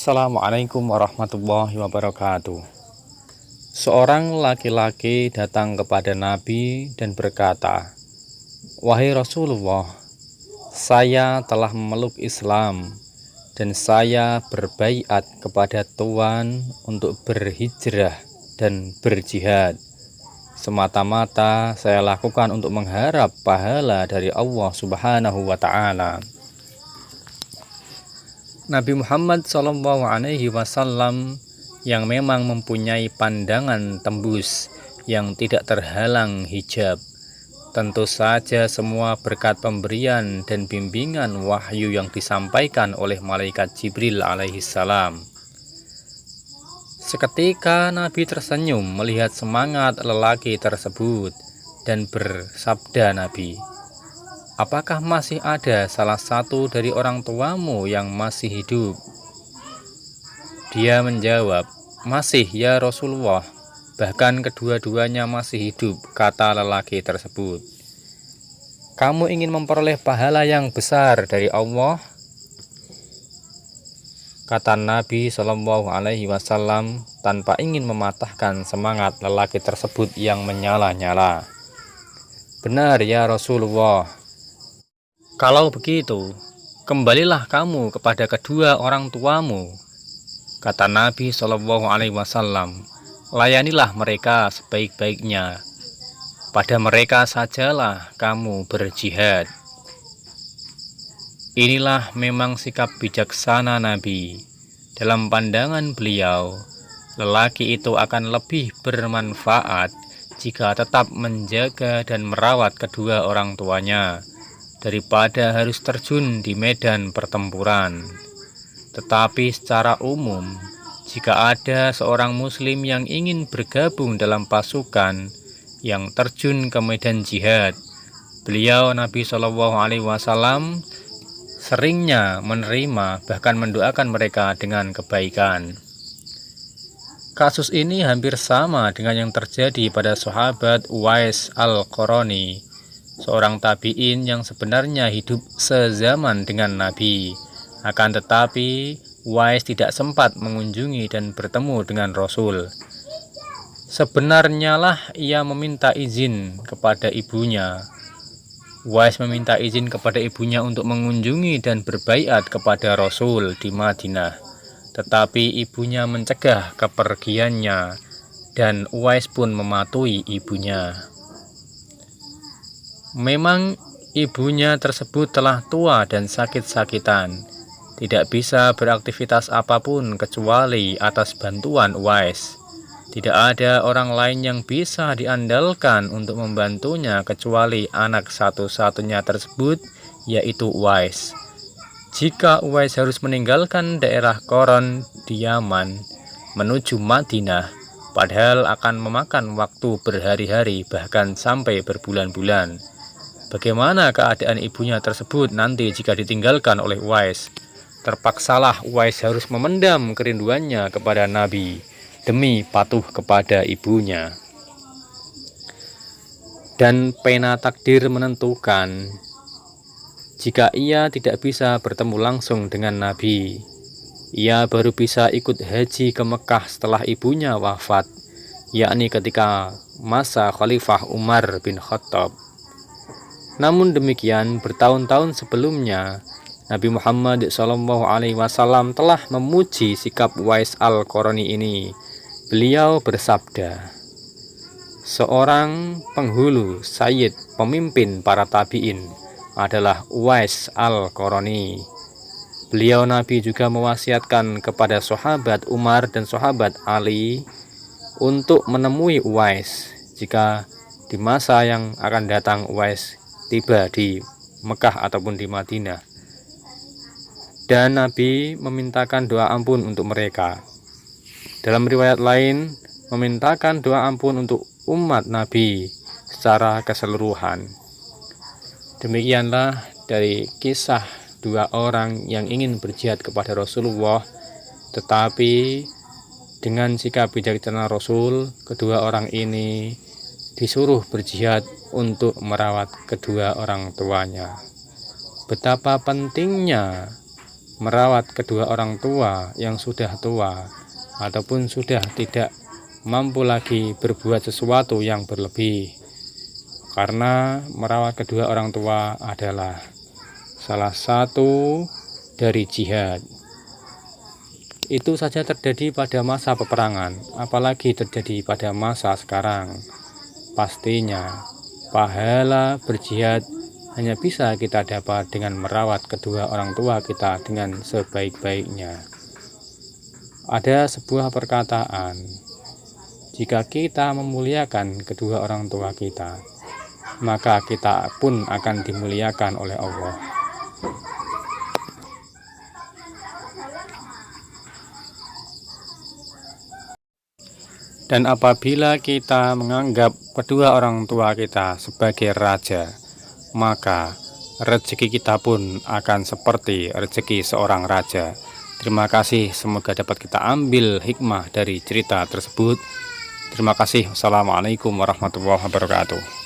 Assalamualaikum warahmatullahi wabarakatuh. Seorang laki-laki datang kepada Nabi dan berkata, "Wahai Rasulullah, saya telah memeluk Islam dan saya berbaiat kepada Tuhan untuk berhijrah dan berjihad. Semata-mata saya lakukan untuk mengharap pahala dari Allah Subhanahu wa Ta'ala." Nabi Muhammad SAW yang memang mempunyai pandangan tembus yang tidak terhalang hijab, tentu saja semua berkat pemberian dan bimbingan wahyu yang disampaikan oleh malaikat Jibril alaihissalam. Seketika Nabi tersenyum melihat semangat lelaki tersebut dan bersabda Nabi, "Apakah masih ada salah satu dari orang tuamu yang masih hidup?" Dia menjawab, "Masih ya Rasulullah, bahkan kedua-duanya masih hidup," kata lelaki tersebut. "Kamu ingin memperoleh pahala yang besar dari Allah?" Kata Nabi SAW tanpa ingin mematahkan semangat lelaki tersebut yang menyala-nyala. "Benar ya Rasulullah. Kalau begitu, kembalilah kamu kepada kedua orang tuamu," kata Nabi SAW. "Layanilah mereka sebaik-baiknya. Pada mereka sajalah kamu berjihad." Inilah memang sikap bijaksana Nabi. Dalam pandangan beliau, lelaki itu akan lebih bermanfaat jika tetap menjaga dan merawat kedua orang tuanya daripada harus terjun di medan pertempuran. Tetapi secara umum, jika ada seorang muslim yang ingin bergabung dalam pasukan yang terjun ke medan jihad, beliau Nabi SAW seringnya menerima bahkan mendoakan mereka dengan kebaikan. Kasus ini hampir sama dengan yang terjadi pada sahabat Uwais al-Qarani, seorang tabi'in yang sebenarnya hidup sezaman dengan Nabi. Akan tetapi, Uwais tidak sempat mengunjungi dan bertemu dengan Rasul. Sebenarnya lah ia meminta izin kepada ibunya. Uwais meminta izin kepada ibunya untuk mengunjungi dan berbaiat kepada Rasul di Madinah. Tetapi ibunya mencegah kepergiannya dan Uwais pun mematuhi ibunya. Memang ibunya tersebut telah tua dan sakit-sakitan, tidak bisa beraktivitas apapun kecuali atas bantuan Uwais. Tidak ada orang lain yang bisa diandalkan untuk membantunya kecuali anak satu-satunya tersebut, yaitu Uwais. Jika Uwais harus meninggalkan daerah Qoron di Yaman menuju Madinah, padahal akan memakan waktu berhari-hari bahkan sampai berbulan-bulan, bagaimana keadaan ibunya tersebut nanti jika ditinggalkan oleh Uwais? Terpaksalah Uwais harus memendam kerinduannya kepada Nabi demi patuh kepada ibunya. Dan pena takdir menentukan, jika ia tidak bisa bertemu langsung dengan Nabi, ia baru bisa ikut haji ke Mekah setelah ibunya wafat, yakni ketika masa Khalifah Umar bin Khattab. Namun demikian, bertahun-tahun sebelumnya, Nabi Muhammad SAW telah memuji sikap Uwais al-Qarani ini. Beliau bersabda, "Seorang penghulu, sayyid, pemimpin para tabi'in adalah Uwais al-Qarani." Beliau Nabi juga mewasiatkan kepada sahabat Umar dan sahabat Ali untuk menemui Uwais jika di masa yang akan datang Uwais tiba di Mekah ataupun di Madinah. Dan Nabi memintakan doa ampun untuk mereka. Dalam riwayat lain, memintakan doa ampun untuk umat Nabi secara keseluruhan. Demikianlah dari kisah dua orang yang ingin berjihad kepada Rasulullah, tetapi dengan sikap bijaksana Rasul, kedua orang ini disuruh berjihad untuk merawat kedua orang tuanya. Betapa pentingnya merawat kedua orang tua yang sudah tua ataupun sudah tidak mampu lagi berbuat sesuatu yang berlebih, karena merawat kedua orang tua adalah salah satu dari jihad. Itu saja terjadi pada masa peperangan, apalagi terjadi pada masa sekarang. Pastinya pahala berjihad hanya bisa kita dapat dengan merawat kedua orang tua kita dengan sebaik-baiknya. Ada sebuah perkataan, jika kita memuliakan kedua orang tua kita, maka kita pun akan dimuliakan oleh Allah. Dan apabila kita menganggap kedua orang tua kita sebagai raja, maka rezeki kita pun akan seperti rezeki seorang raja. Terima kasih, semoga dapat kita ambil hikmah dari cerita tersebut. Terima kasih. Wassalamualaikum warahmatullahi wabarakatuh.